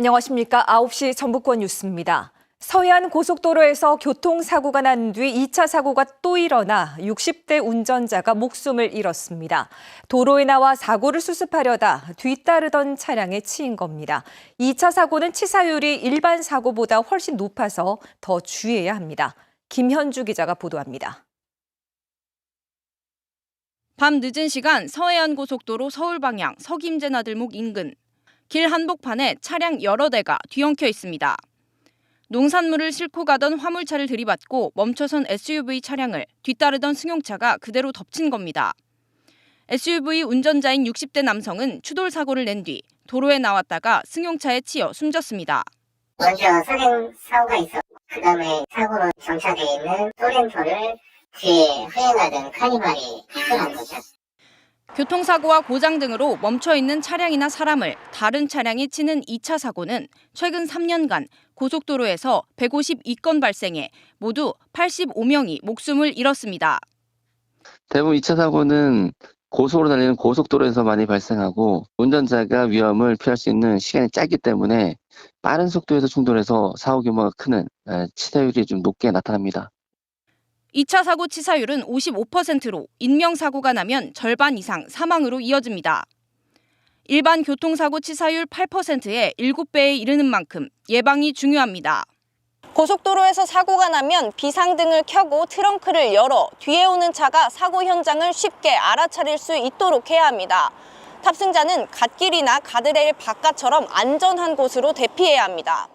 안녕하십니까. 9시 전북권 뉴스입니다. 서해안 고속도로에서 교통사고가 난 뒤 2차 사고가 또 일어나 60대 운전자가 목숨을 잃었습니다. 도로에 나와 사고를 수습하려다 뒤따르던 차량에 치인 겁니다. 2차 사고는 치사율이 일반 사고보다 훨씬 높아서 더 주의해야 합니다. 김현주 기자가 보도합니다. 밤 늦은 시간 서해안 고속도로 서울 방향 석임제 나들목 인근. 길 한복판에 차량 여러 대가 뒤엉켜 있습니다. 농산물을 싣고 가던 화물차를 들이받고 멈춰선 SUV 차량을 뒤따르던 승용차가 그대로 덮친 겁니다. SUV 운전자인 60대 남성은 추돌 사고를 낸 뒤 도로에 나왔다가 승용차에 치여 숨졌습니다. 먼저 선행 사고가 있었고 그다음에 사고로 정차되어 있는 소렌토를 뒤에 휘행하던 카니발이 이끌어간 거죠. 교통사고와 고장 등으로 멈춰있는 차량이나 사람을 다른 차량이 치는 2차 사고는 최근 3년간 고속도로에서 152건 발생해 모두 85명이 목숨을 잃었습니다. 대부분 2차 사고는 고속으로 달리는 고속도로에서 많이 발생하고 운전자가 위험을 피할 수 있는 시간이 짧기 때문에 빠른 속도에서 충돌해서 사고 규모가 크는 치사율이 좀 높게 나타납니다. 2차 사고 치사율은 55%로 인명사고가 나면 절반 이상 사망으로 이어집니다. 일반 교통사고 치사율 8%에 7배에 이르는 만큼 예방이 중요합니다. 고속도로에서 사고가 나면 비상등을 켜고 트렁크를 열어 뒤에 오는 차가 사고 현장을 쉽게 알아차릴 수 있도록 해야 합니다. 탑승자는 갓길이나 가드레일 바깥처럼 안전한 곳으로 대피해야 합니다.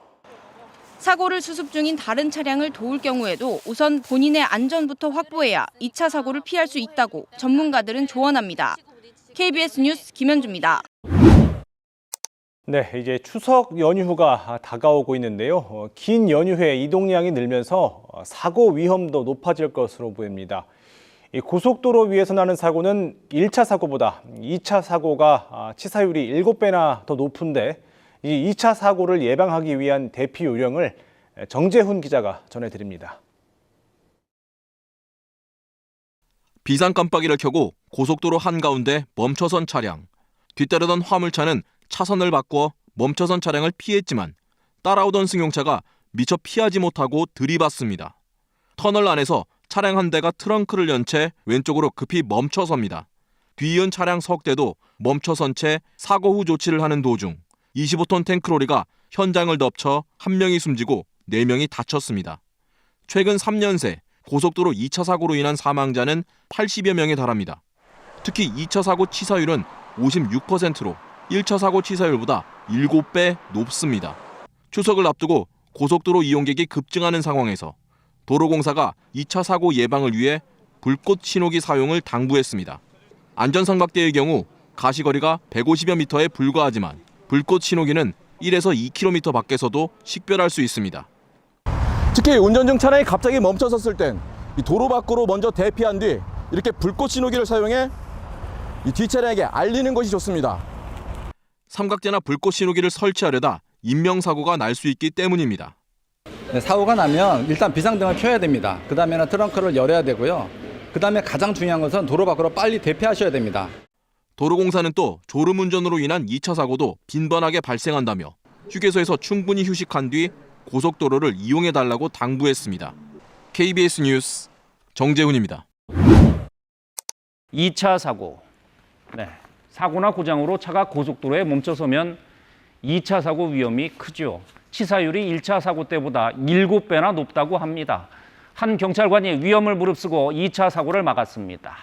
사고를 수습 중인 다른 차량을 도울 경우에도 우선 본인의 안전부터 확보해야 2차 사고를 피할 수 있다고 전문가들은 조언합니다. KBS 뉴스 김현주입니다. 네, 이제 추석 연휴가 다가오고 있는데요. 긴 연휴에 이동량이 늘면서 사고 위험도 높아질 것으로 보입니다. 이 고속도로 위에서 나는 사고는 1차 사고보다 2차 사고가 치사율이 7배나 더 높은데 이 2차 사고를 예방하기 위한 대피 요령을 정재훈 기자가 전해드립니다. 비상 깜빡이를 켜고 고속도로 한가운데 멈춰선 차량. 뒤따르던 화물차는 차선을 바꿔 멈춰선 차량을 피했지만 따라오던 승용차가 미처 피하지 못하고 들이받습니다. 터널 안에서 차량 한 대가 트렁크를 연 채 왼쪽으로 급히 멈춰섭니다. 뒤이은 차량 석 대도 멈춰선 채 사고 후 조치를 하는 도중 25톤 탱크로리가 현장을 덮쳐 1명이 숨지고 4명이 다쳤습니다. 최근 3년 새 고속도로 2차 사고로 인한 사망자는 80여 명에 달합니다. 특히 2차 사고 치사율은 56%로 1차 사고 치사율보다 7배 높습니다. 추석을 앞두고 고속도로 이용객이 급증하는 상황에서 도로공사가 2차 사고 예방을 위해 불꽃 신호기 사용을 당부했습니다. 안전상박대의 경우 가시거리가 150여 미터에 불과하지만 불꽃 신호기는 1에서 2km 밖에서도 식별할 수 있습니다. 특히 운전 중 차량이 갑자기 멈춰섰을 땐 도로 밖으로 먼저 대피한 뒤 이렇게 불꽃 신호기를 사용해 이 뒷차량에게 알리는 것이 좋습니다. 삼각대나 불꽃 신호기를 설치하려다 인명사고가 날 수 있기 때문입니다. 네, 사고가 나면 일단 비상등을 켜야 됩니다. 그 다음에는 트렁크를 열어야 되고요. 그 다음에 가장 중요한 것은 도로 밖으로 빨리 대피하셔야 됩니다. 도로공사는 또 졸음운전으로 인한 2차 사고도 빈번하게 발생한다며 휴게소에서 충분히 휴식한 뒤 고속도로를 이용해달라고 당부했습니다. KBS 뉴스 정재훈입니다. 2차 사고. 사고나 고장으로 차가 고속도로에 멈춰서면 2차 사고 위험이 크죠. 치사율이 1차 사고 때보다 7배나 높다고 합니다. 한 경찰관이 위험을 무릅쓰고 2차 사고를 막았습니다.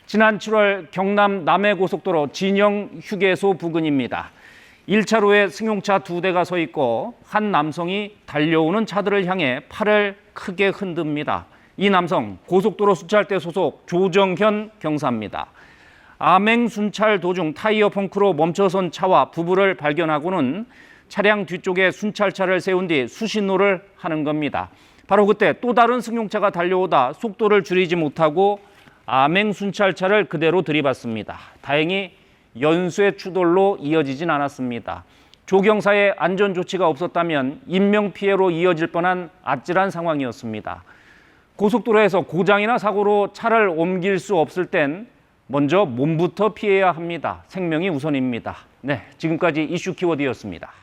지난 7월 경남 남해고속도로 진영 휴게소 부근입니다. 1차로에 승용차 2대가 서 있고 한 남성이 달려오는 차들을 향해 팔을 크게 흔듭니다. 이 남성 고속도로 순찰대 소속 조정현 경사입니다. 암행 순찰 도중 타이어 펑크로 멈춰선 차와 부부를 발견하고는 차량 뒤쪽에 순찰차를 세운 뒤 수신호를 하는 겁니다. 바로 그때 또 다른 승용차가 달려오다 속도를 줄이지 못하고 암행 순찰차를 그대로 들이받습니다. 다행히 연쇄 추돌로 이어지진 않았습니다. 조 경사의 안전 조치가 없었다면 인명피해로 이어질 뻔한 아찔한 상황이었습니다. 고속도로에서 고장이나 사고로 차를 옮길 수 없을 땐 먼저 몸부터 피해야 합니다. 생명이 우선입니다. 네, 지금까지 이슈 키워드였습니다.